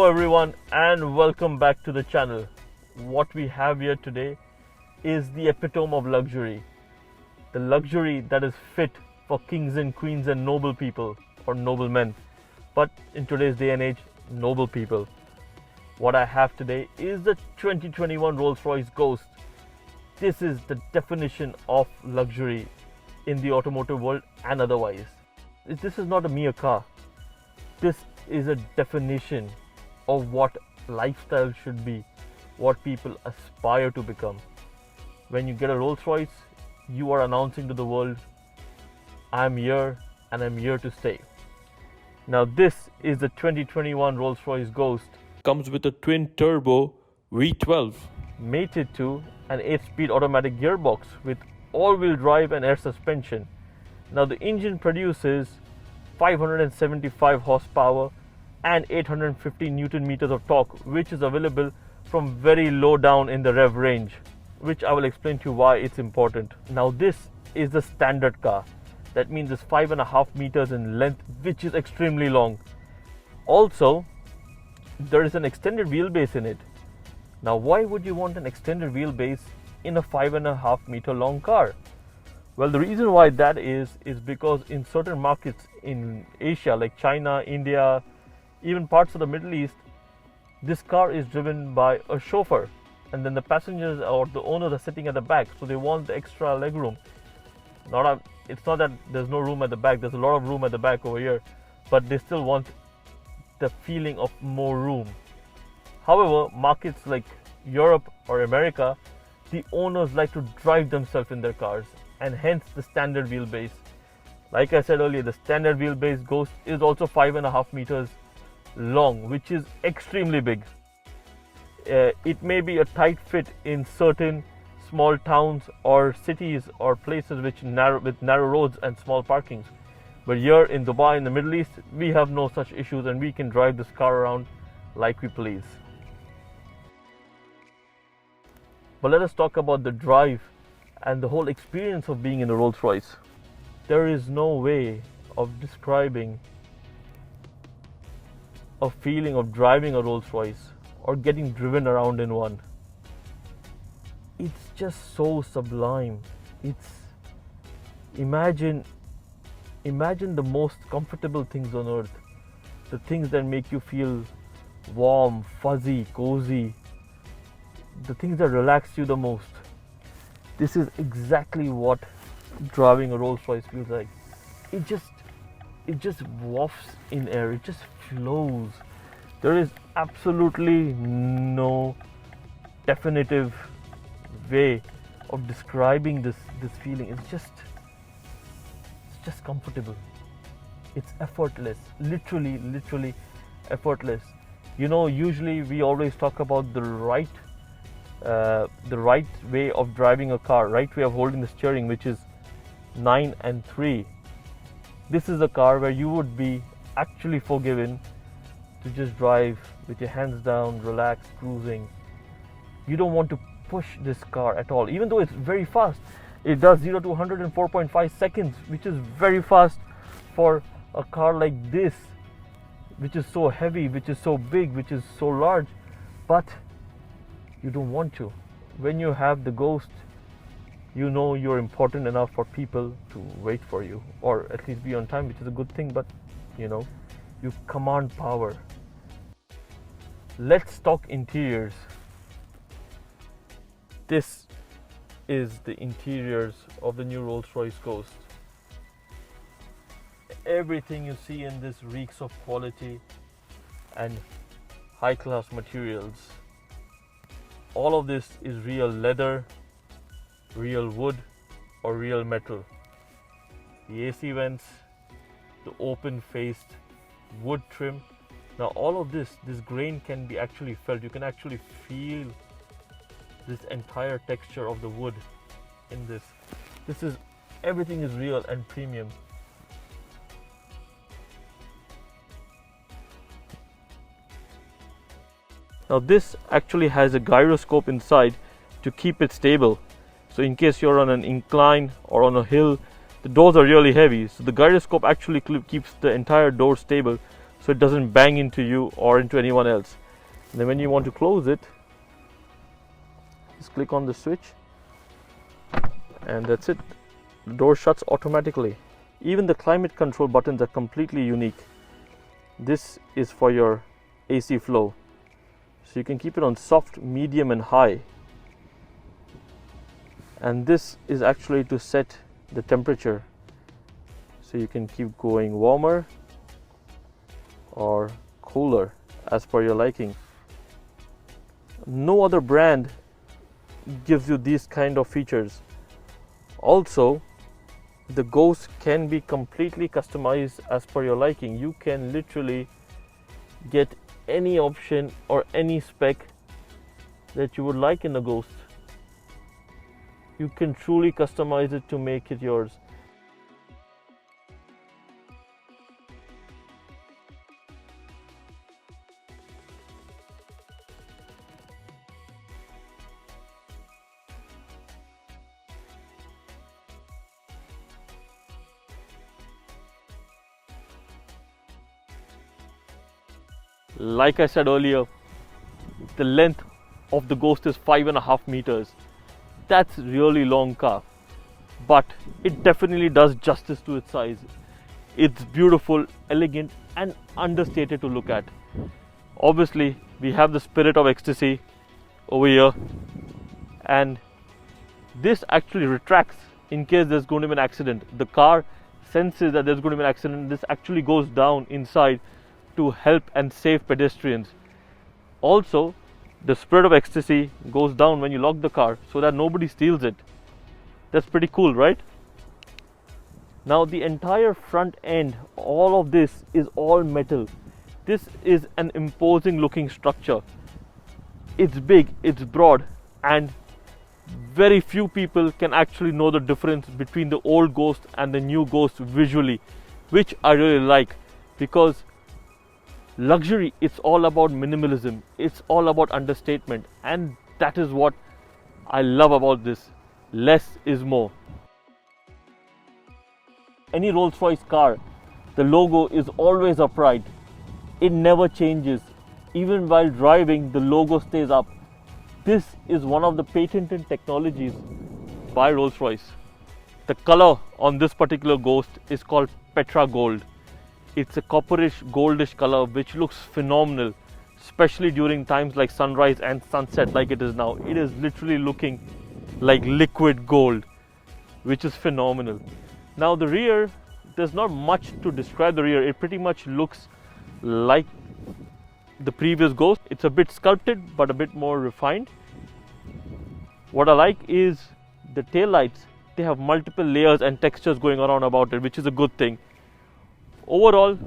Hello everyone and welcome back to the channel. What we have here today is the epitome of luxury. The luxury that is fit for kings and queens and noble people or noblemen. But in today's day and age, noble people. What I have today is the 2021 Rolls-Royce Ghost. This is the definition of luxury in the automotive world and otherwise. This is not a mere car. This is a definition of what lifestyle should be, what people aspire to become. When you get a Rolls-Royce, you are announcing to the world, I'm here and I'm here to stay. Now this is the 2021 Rolls-Royce Ghost. Comes with a twin turbo V12 mated to an 8-speed automatic gearbox with all-wheel drive and air suspension. Now the engine produces 575 horsepower and 850 Newton meters of torque, which is available from very low down in the rev range, which I will explain to you why it's important. Now this is the standard car. That means it's 5.5 meters in length, which is extremely long. Also, there is an extended wheelbase in it. Now why would you want an extended wheelbase in a 5.5 meter long car? Well, the reason why that is because in certain markets in Asia like China, India, even parts of the Middle East, this car is driven by a chauffeur and then the passengers or the owners are sitting at the back, so they want the extra leg room. It's not that there's no room at the back, there's a lot of room at the back over here, but they still want the feeling of more room. However, markets like Europe or America, the owners like to drive themselves in their cars, and hence the standard wheelbase. Like I said earlier, the standard wheelbase Ghost is also 5.5 meters long, which is extremely big. It may be a tight fit in certain small towns or cities or places with narrow roads and small parkings. But here in Dubai, in the Middle East, we have no such issues and we can drive this car around like we please. But let us talk about the drive and the whole experience of being in a Rolls-Royce. There is no way of describing a feeling of driving a Rolls-Royce or getting driven around in one. It's just so sublime. Imagine the most comfortable things on earth, the things that make you feel warm, fuzzy, cozy, the things that relax you the most. This is exactly what driving a Rolls-Royce feels like. It just wafts in air, it just flows. There is absolutely no definitive way of describing this feeling. It's just comfortable. It's effortless, literally effortless. You know, usually we always talk about the right way of driving a car, right way of holding the steering, which is 9 and 3. This is a car where you would be actually forgiven to just drive with your hands down, relaxed, cruising. You don't want to push this car at all, even though it's very fast. It does 0 to 100 in 4.5 seconds, which is very fast for a car like this, which is so heavy, which is so big, which is so large. But you don't want to. When you have the Ghost, you know you're important enough for people to wait for you, or at least be on time, which is a good thing, but you know, you command power. Let's talk interiors. This is the interiors of the new Rolls-Royce Ghost. Everything you see in this reeks of quality and high-class materials. All of this is real leather, real wood, or real metal. The AC vents, the open-faced wood trim. Now all of this grain can be actually felt. You can actually feel this entire texture of the wood in this. Everything is real and premium. Now this actually has a gyroscope inside to keep it stable. So in case you're on an incline or on a hill, the doors are really heavy. So the gyroscope actually keeps the entire door stable. so it doesn't bang into you or into anyone else. And then when you want to close it, just click on the switch and that's it. The door shuts automatically. Even the climate control buttons are completely unique. This is for your AC flow, so you can keep it on soft, medium and high. And this is actually to set the temperature, so you can keep going warmer or cooler as per your liking. No other brand gives you these kind of features. Also, the Ghost can be completely customized as per your liking. You can literally get any option or any spec that you would like in the Ghost. You can truly customize it to make it yours. Like I said earlier, the length of the Ghost is 5.5 meters. That's really long car, but it definitely does justice to its size. It's beautiful, elegant and understated to look at. Obviously, we have the Spirit of Ecstasy over here, and this actually retracts in case there's going to be an accident. The car senses that there's going to be an accident. This actually goes down inside to help and save pedestrians. Also, the Spirit of Ecstasy goes down when you lock the car so that nobody steals it. That's pretty cool, right? Now the entire front end, all of this is all metal. This is an imposing looking structure. It's big, it's broad, and very few people can actually know the difference between the old Ghost and the new Ghost visually, which I really like, because luxury, it's all about minimalism, it's all about understatement, and that is what I love about this. Less is more. Any Rolls-Royce car, the logo is always upright. It never changes. Even while driving, the logo stays up. This is one of the patented technologies by Rolls-Royce. The color on this particular Ghost is called Petra Gold. It's a copperish, goldish color which looks phenomenal, especially during times like sunrise and sunset like it is now. It is literally looking like liquid gold, which is phenomenal. Now the rear, there's not much to describe the rear. It pretty much looks like the previous Ghost. It's a bit sculpted but a bit more refined. What I like is the tail lights. They have multiple layers and textures going around about it, which is a good thing. Overall,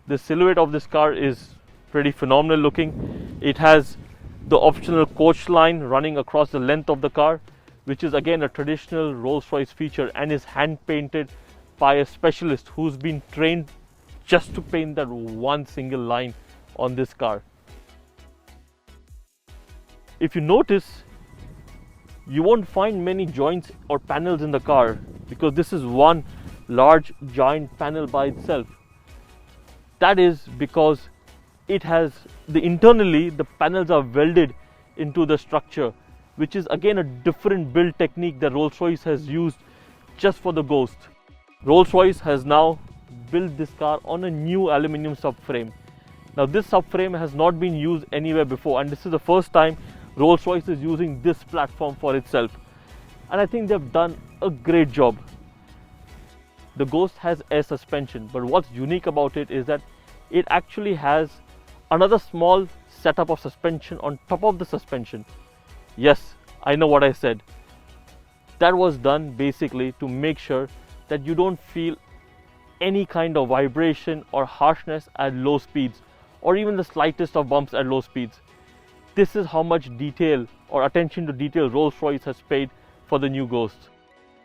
the silhouette of this car is pretty phenomenal looking. It has the optional coach line running across the length of the car, which is again a traditional Rolls-Royce feature and is hand painted by a specialist who's been trained just to paint that one single line on this car. If you notice, you won't find many joints or panels in the car because this is one large giant panel by itself. That is because it has internally the panels are welded into the structure, which is again a different build technique that Rolls-Royce has used just for the Ghost. Rolls-Royce has now built this car on a new aluminium subframe. Now this subframe has not been used anywhere before, and this is the first time Rolls-Royce is using this platform for itself, and I think they've done a great job. The Ghost has air suspension, but what's unique about it is that it actually has another small setup of suspension on top of the suspension. Yes, I know what I said. That was done basically to make sure that you don't feel any kind of vibration or harshness at low speeds, or even the slightest of bumps at low speeds. This is how much detail or attention to detail Rolls-Royce has paid for the new Ghost.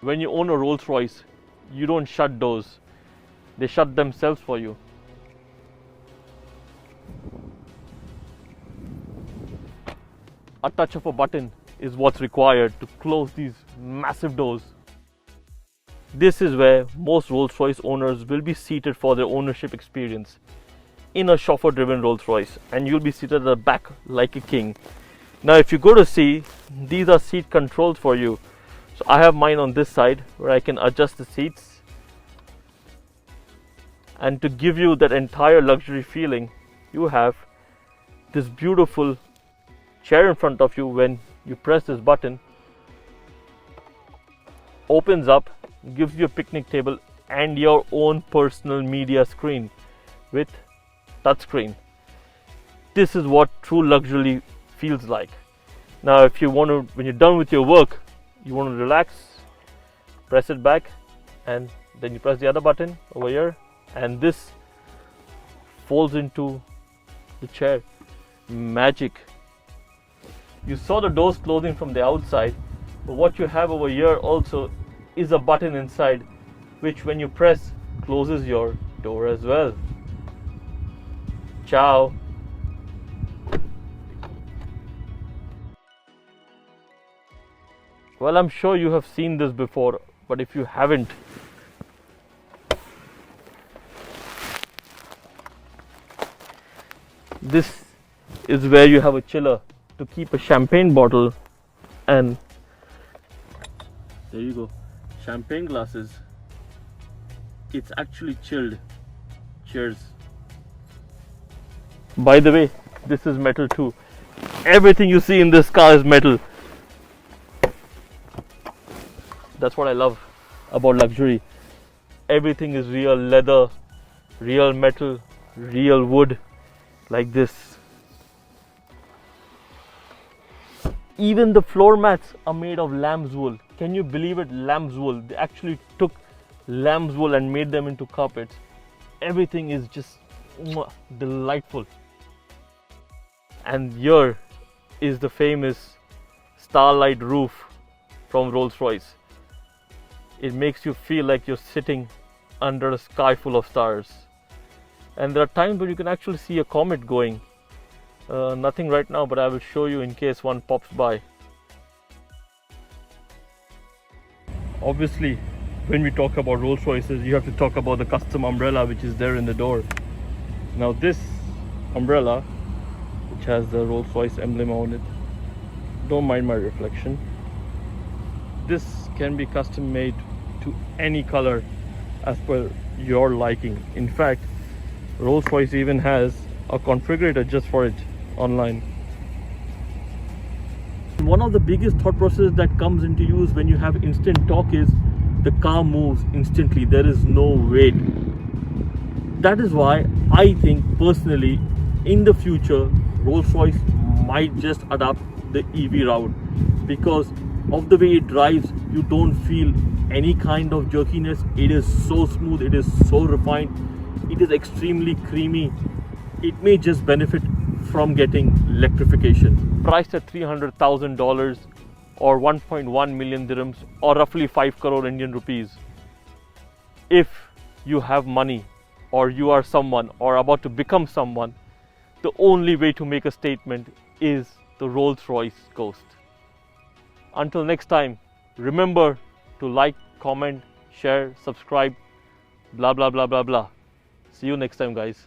When you own a Rolls-Royce, you don't shut doors, they shut themselves for you. A touch of a button is what's required to close these massive doors. This is where most Rolls-Royce owners will be seated for their ownership experience. in a chauffeur driven Rolls-Royce, and you'll be seated at the back like a king. Now if you go to see, these are seat controls for you. So I have mine on this side where I can adjust the seats, and to give you that entire luxury feeling, you have this beautiful chair in front of you. When you press this button, opens up, gives you a picnic table and your own personal media screen with touchscreen. This is what true luxury feels like. Now if you want to, when you're done with your work, you want to relax, press it back, and then you press the other button over here, and this folds into the chair. Magic. You saw the doors closing from the outside, but what you have over here also is a button inside, which when you press closes your door as well. Ciao. Well, I'm sure you have seen this before, but if you haven't, this is where you have a chiller to keep a champagne bottle, and there you go, champagne glasses. It's actually chilled. Cheers. By the way, this is metal too. Everything you see in this car is metal. That's what I love about luxury. Everything is real leather, real metal, real wood, like this. Even the floor mats are made of lamb's wool. Can you believe it? Lamb's wool. They actually took lamb's wool and made them into carpets. Everything is just delightful. And here is the famous starlight roof from Rolls-Royce. It makes you feel like you're sitting under a sky full of stars. And there are times when you can actually see a comet going. Nothing right now, but I will show you in case one pops by. Obviously, when we talk about Rolls-Royces, you have to talk about the custom umbrella which is there in the door. Now this umbrella, which has the Rolls-Royce emblem on it, don't mind my reflection, this can be custom made to any color as per your liking. In fact, Rolls-Royce even has a configurator just for it online. One of the biggest thought processes that comes into use when you have instant torque is the car moves instantly. There is no wait. That is why I think personally in the future Rolls-Royce might just adopt the EV route, because of the way it drives. You don't feel any kind of jerkiness. It is so smooth, it is so refined, it is extremely creamy. It may just benefit from getting electrification. Priced at $300,000 or 1.1 million dirhams or roughly 5 crore Indian rupees. If you have money, or you are someone or about to become someone, the only way to make a statement is the Rolls-Royce Ghost. Until next time, remember to like, comment, share, subscribe, blah blah blah blah blah. See you next time, guys.